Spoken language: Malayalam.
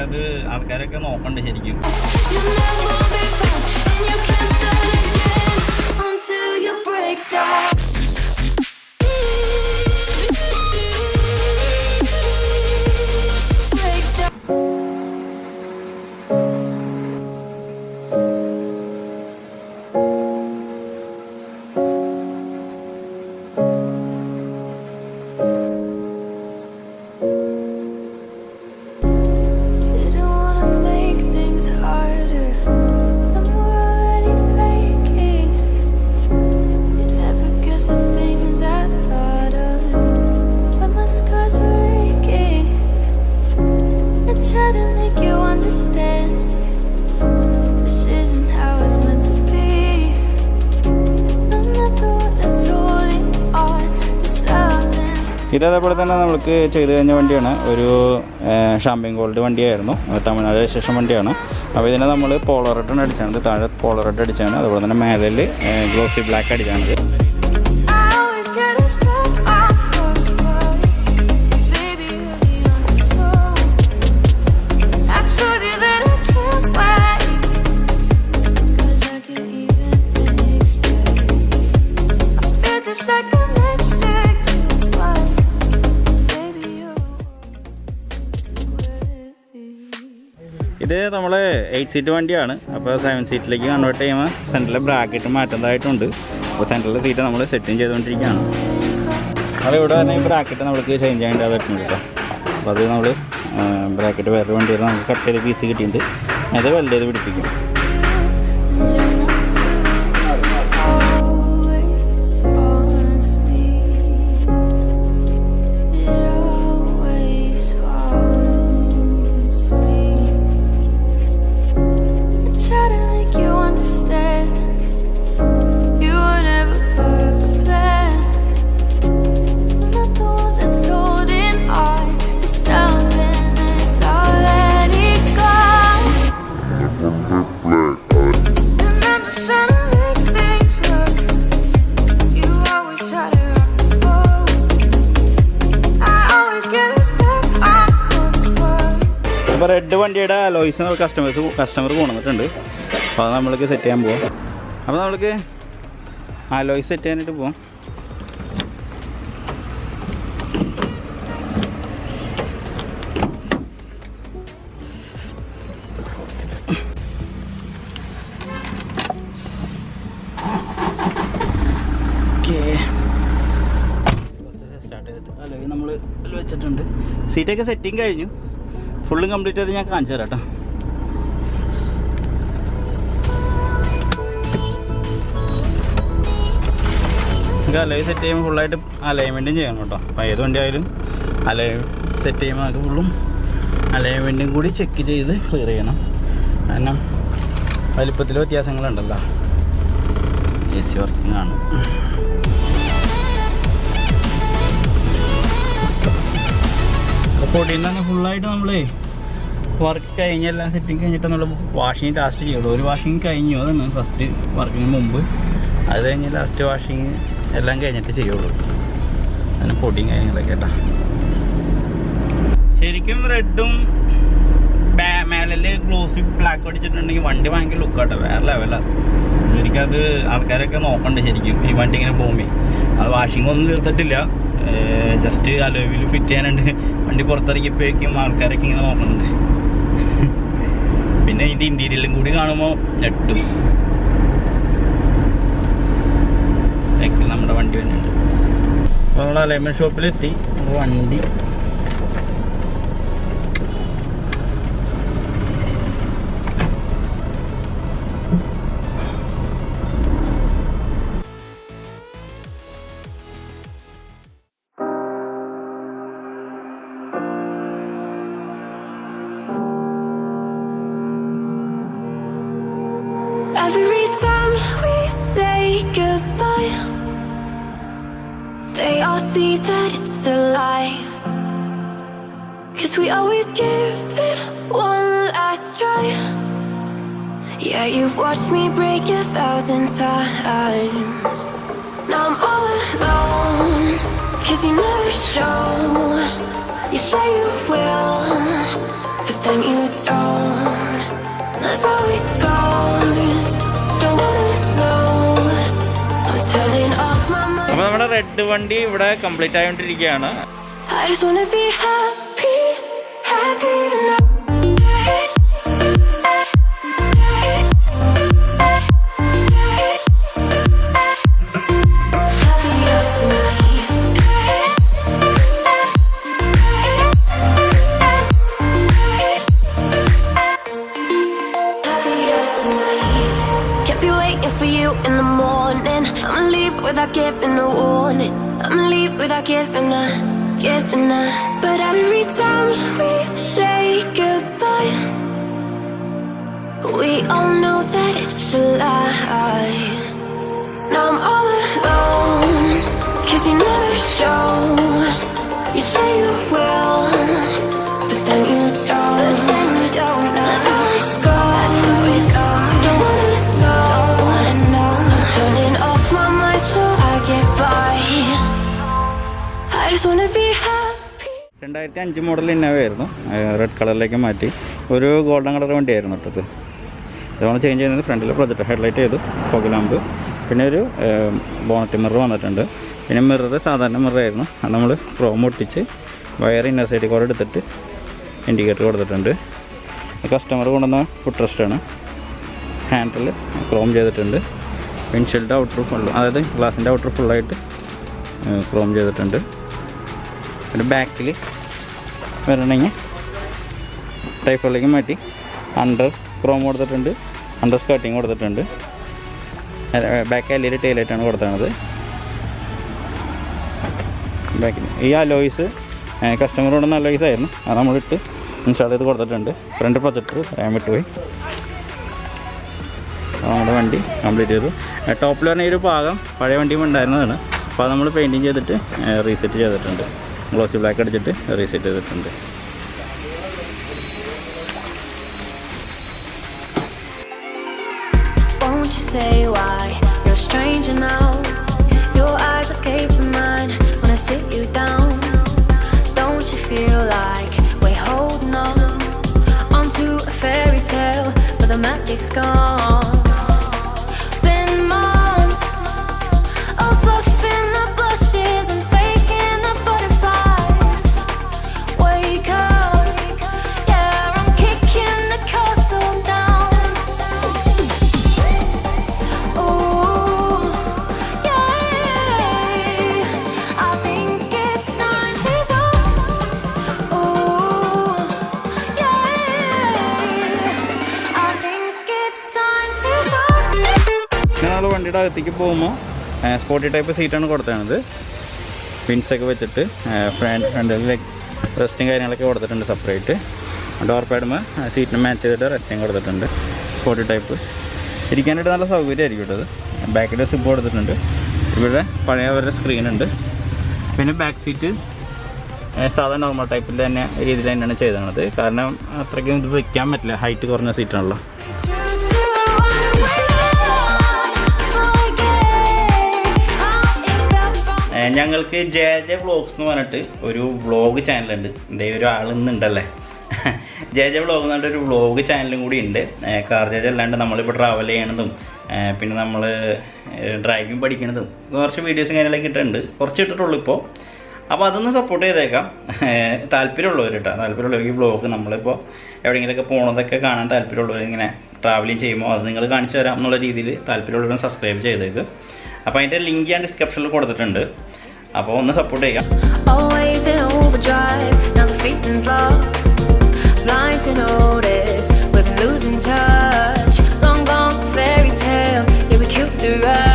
അത് ആൾക്കാരൊക്കെ നോക്കണ്ട ശരിക്കും. ഇതേപോലെ തന്നെ നമുക്ക് ചെയ്ത് കഴിഞ്ഞ വണ്ടിയാണ്. ഒരു ഷാമ്പിങ് ഗോൾഡ് വണ്ടിയായിരുന്നു, തമിഴ്നാട് രജിസ്ട്രേഷൻ വണ്ടിയാണ്. അപ്പോൾ ഇതിനെ നമ്മൾ പോളോ റെഡാണ് അടിച്ചാണ്, താഴെ പോളോ റെഡ് അടിച്ചാണ്. അതുപോലെ തന്നെ മേലിൽ ഗ്ലോസി ബ്ലാക്ക് അടിച്ചാണത്. ഇത് നമ്മൾ 8 സീറ്റ് വണ്ടിയാണ്. അപ്പോൾ 7 സീറ്റിലേക്ക് കൺവേർട്ട് ചെയ്യുമ്പോൾ സെൻറ്ററിലെ ബ്രാക്കറ്റ് മാറ്റുന്നതായിട്ടുണ്ട്. അപ്പോൾ സെൻറ്ററിലെ സീറ്റ് നമ്മൾ സെറ്റിങ് ചെയ്തുകൊണ്ടിരിക്കുകയാണ്. അപ്പോൾ ഇവിടെ തന്നെ ഈ ബ്രാക്കറ്റ് നമുക്ക് ചേഞ്ച് ചെയ്യേണ്ടതായിട്ടുണ്ട് കേട്ടോ. അപ്പോൾ അത് നമ്മൾ ബ്രാക്കറ്റ് വേറെ വണ്ടിയിൽ നമുക്ക് കട്ട് ചെയ്ത് പീസ് കിട്ടിയിട്ടുണ്ട്. അത് വെൽഡ് ചെയ്ത് പിടിപ്പിക്കും. അപ്പോൾ റെഡ് വണ്ടിയുടെ അലോയ്സ് കസ്റ്റമർ കൊണ്ടുവന്നിട്ടുണ്ട്. അപ്പോൾ അത് നമ്മൾക്ക് സെറ്റ് ചെയ്യാൻ പോവാം. അപ്പോൾ നമ്മൾക്ക് അലോയ്സ് സെറ്റ് ചെയ്യാനായിട്ട് പോവാം. സ്റ്റാർട്ട് ചെയ്തിട്ട് അലോയ് നമ്മൾ വെച്ചിട്ടുണ്ട്. സീറ്റൊക്കെ സെറ്റിങ് കഴിഞ്ഞു. ഫുള്ളും കംപ്ലീറ്റ് ചെയ്ത് ഞാൻ കാണിച്ചു തരാം കേട്ടോ. നമുക്ക് അലൈവ് സെറ്റ് ചെയ്യുമ്പോൾ ഫുള്ളായിട്ട് അലൈൻമെൻറ്റും ചെയ്യണം കേട്ടോ. അപ്പോൾ ഏത് വണ്ടി ആയാലും അലൈവ് സെറ്റ് ചെയ്യുമ്പോൾ അത് ഫുള്ളും അലൈൻമെൻറ്റും കൂടി ചെക്ക് ചെയ്ത് ക്ലിയർ ചെയ്യണം. കാരണം വലിപ്പത്തിൽ വ്യത്യാസങ്ങളുണ്ടല്ലോ. AC വർക്കിംഗ് ആണ്. പൊടിയിൽ നിന്ന് ഫുള്ളായിട്ട് നമ്മൾ വർക്ക് കഴിഞ്ഞെല്ലാം സെറ്റിങ് കഴിഞ്ഞിട്ട് നമ്മൾ വാഷിങ് ലാസ്റ്റ് ചെയ്യുള്ളൂ. ഒരു വാഷിങ് കഴിഞ്ഞു, അതാണ് ഫസ്റ്റ് വർക്കിന് മുമ്പ്. അത് കഴിഞ്ഞ് ലാസ്റ്റ് വാഷിങ് എല്ലാം കഴിഞ്ഞിട്ട് ചെയ്യുള്ളൂ. അങ്ങനെ പൊടിയും കാര്യങ്ങളൊക്കെ കേട്ടോ. ശരിക്കും റെഡും മേലിൽ ഗ്ലോസി ബ്ലാക്ക് അടിച്ചിട്ടുണ്ടെങ്കിൽ വണ്ടി ഭയങ്കര ലുക്കാട്ടോ, വേറെ ലെവലാണ്. ശരിക്കും അത് ആൾക്കാരൊക്കെ നോക്കണ്ട ശരിക്കും ഈ വണ്ടി ഇങ്ങനെ പോകുമ്പോൾ. അത് വാഷിംഗ് ഒന്നും തീർത്തിട്ടില്ല, ജസ്റ്റ് അലോയിൽ ഫിറ്റ് ചെയ്യാനുണ്ട്. വണ്ടി പുറത്തിറങ്ങിയപ്പോഴേക്കും ആൾക്കാരൊക്കെ ഇങ്ങനെ നോക്കുന്നുണ്ട്. പിന്നെ ഇതിൻ്റെ ഇൻറ്റീരിയലും കൂടി കാണുമ്പോൾ ഞെട്ടും. നമ്മുടെ വണ്ടി തന്നെയുണ്ട്. അപ്പോൾ നമ്മൾ അലൈൻമെൻറ്റ് ഷോപ്പിലെത്തി. വണ്ടി Every time we say goodbye, they all see that it's a lie. 'Cause we always give it one last try. Yeah, you've watched me break 1,000 times. Now I'm all alone, 'cause you never show. You say you will, but then you red വണ്ടി ഇവിടെ കംപ്ലീറ്റ് ആയിക്കൊണ്ടിരിക്കുകയാണ്. I just wanna be happy, happy tonight. In the morning, I'ma leave without giving a warning. I'ma leave without giving a. But every time we say goodbye, we all know that it's a lie. Now I'm all alone, 'cause you never show. You say you will, but then you don't. Let go, don't wanna know. I'm turning off my mind so I get by. I just wanna be happy. 2005 model ഇന്നോവയായിരുന്നു, റെഡ് കളറിലേക്ക് മാറ്റി. ഒരു ഗോൾഡൻ കളർ വണ്ടിയായിരുന്നു ഇട്ടത്. ഇതാണ് ചേഞ്ച് ചെയ്യുന്നത്. ഫ്രണ്ടിൽ പ്രൊജക്ടർ ഹെഡ്ലൈറ്റ് ചെയ്തു, ഫോഗ് ലാമ്പ്, പിന്നെ ഒരു ബോണറ്റ് മിറർ വന്നിട്ടുണ്ട്. പിന്നെ മിറർ സാധാരണ മിററായിരുന്നു, അത് നമ്മൾ ക്രോം ഒട്ടിച്ച് വയർ ഇന്നർ സൈഡിൽ കൂടെ എടുത്തിട്ട് ഇൻഡിക്കേറ്റർ കൊടുത്തിട്ടുണ്ട്. കസ്റ്റമർ കൊണ്ടുവന്ന ഫുഡ് റെസ്റ്റാണ്. ഹാൻഡിൽ ക്രോം ചെയ്തിട്ടുണ്ട്. വിൻഷീൽഡ് ഔട്ടർ ഫുൾ, അതായത് ഗ്ലാസിൻ്റെ ഔട്ടർ ഫുള്ളായിട്ട് ക്രോം ചെയ്തിട്ടുണ്ട്. പിന്നെ ബാക്കിൽ വരണമെങ്കിൽ ടൈപ്പറിലേക്ക് മാറ്റി അണ്ടർ ക്രോം കൊടുത്തിട്ടുണ്ട്, അണ്ടർ സ്കർട്ടിങ് കൊടുത്തിട്ടുണ്ട്. ബാക്ക് LED ടൈലൈറ്റാണ് കൊടുത്തത്. ബാക്കിൽ ഈ അലോയ്സ് കസ്റ്റമറോട് അലോയ്സ് ആയിരുന്നു, അത് നമ്മളിട്ട് ഇൻസ്റ്റാൾ ചെയ്ത് കൊടുത്തിട്ടുണ്ട്. ഫ്രണ്ട് പ്രൊജക്ടർ പറയാൻ വിട്ടുപോയി. നമ്മുടെ വണ്ടി കംപ്ലീറ്റ് ചെയ്തു. ടോപ്പിൽ പറഞ്ഞ ഈ ഒരു ഭാഗം പഴയ വണ്ടിയും ഉണ്ടായിരുന്നതാണ്, അപ്പോൾ അത് നമ്മൾ പെയിൻറ്റിങ് ചെയ്തിട്ട് റീസെറ്റ് ചെയ്തിട്ടുണ്ട്. ഗ്ലോസി ബ്ലാക്ക് അടിച്ചിട്ട് റീസെറ്റ് ചെയ്തിട്ടുണ്ട്. Won't you say why you're a stranger now? Your eyes escaping mine when I sit you down. Don't you feel like we're holding on onto a fairy tale, but the magic's gone? Been months of bluffing the blushes and faking the butterflies. Wake up, yeah, I'm kicking the castle down. Ooh, yeah, I think it's time to talk. Ooh, yeah, I think it's time to talk. നമ്മൾ വണ്ടിയുടെ അകത്തേക്ക് പോകുമ്പോൾ സ്പോർട്ടി ടൈപ്പ് സീറ്റാണ് കൊടുത്തത്. പിൻസൊക്കെ വെച്ചിട്ട് ഫ്രണ്ടിൽ റെസ്റ്റും കാര്യങ്ങളൊക്കെ കൊടുത്തിട്ടുണ്ട് സെപ്പറേറ്റ്. ഡോർ പാഡുമ്പോൾ സീറ്റിന് മാച്ച് ചെയ്തിട്ട് റെസ്റ്റും കൊടുത്തിട്ടുണ്ട്. സ്പോർട്ടി ടൈപ്പ് ഇരിക്കാനായിട്ട് നല്ല സൗകര്യമായിരിക്കും കേട്ടത്. ബാക്കിൽ സിപ്പ് കൊടുത്തിട്ടുണ്ട്. ഇവിടെ പഴയ അവരുടെ സ്ക്രീനുണ്ട്. പിന്നെ ബാക്ക് സീറ്റ് സാധാരണ നോർമൽ ടൈപ്പിൽ തന്നെ രീതിയിൽ തന്നെയാണ് ചെയ്തത്. കാരണം അത്രയ്ക്കും ഇത് വയ്ക്കാൻ പറ്റില്ല, ഹൈറ്റ് കുറഞ്ഞ സീറ്റാണല്ലോ. ഞങ്ങൾക്ക് JJ വ്ളോഗ്സ് എന്ന് പറഞ്ഞിട്ട് ഒരു വ്ളോഗ് ചാനലുണ്ട്. ഇതേ ഒരു ആളിന്നുണ്ടല്ലേ, JJ വ്ളോഗ് എന്ന് പറഞ്ഞിട്ടൊരു വ്ളോഗ് ചാനലും കൂടി ഉണ്ട്. കാർ JJ അല്ലാണ്ട് നമ്മളിപ്പോൾ ട്രാവൽ ചെയ്യണതും പിന്നെ നമ്മൾ ഡ്രൈവിംഗ് പഠിക്കണതും കുറച്ച് വീഡിയോസും കാര്യങ്ങളൊക്കെ ഇട്ടിട്ടുണ്ട്. കുറച്ച് ഇട്ടിട്ടുള്ളൂ ഇപ്പോൾ. അപ്പോൾ അതൊന്ന് സപ്പോർട്ട് ചെയ്തേക്കാം താല്പര്യമുള്ളവർ കേട്ടോ. താല്പര്യമുള്ളവർ ഈ വ്ളോഗ് നമ്മളിപ്പോൾ എവിടെയെങ്കിലുമൊക്കെ പോകണതൊക്കെ കാണാൻ താല്പര്യമുള്ളവർ, ഇങ്ങനെ ട്രാവലിംഗ് ചെയ്യുമ്പോൾ അത് നിങ്ങൾ കാണിച്ചു തരാം എന്നുള്ള രീതിയിൽ താല്പര്യമുള്ളവരും സബ്സ്ക്രൈബ് ചെയ്തേക്ക്. അപ്പോൾ അതിൻ്റെ ലിങ്ക് ഞാൻ ഡിസ്ക്രിപ്ഷനിൽ കൊടുത്തിട്ടുണ്ട്. അപ്പോൾ ഒന്ന് സപ്പോർട്ട് ചെയ്യാം. Always in overdrive, now the feeling's lost. Blind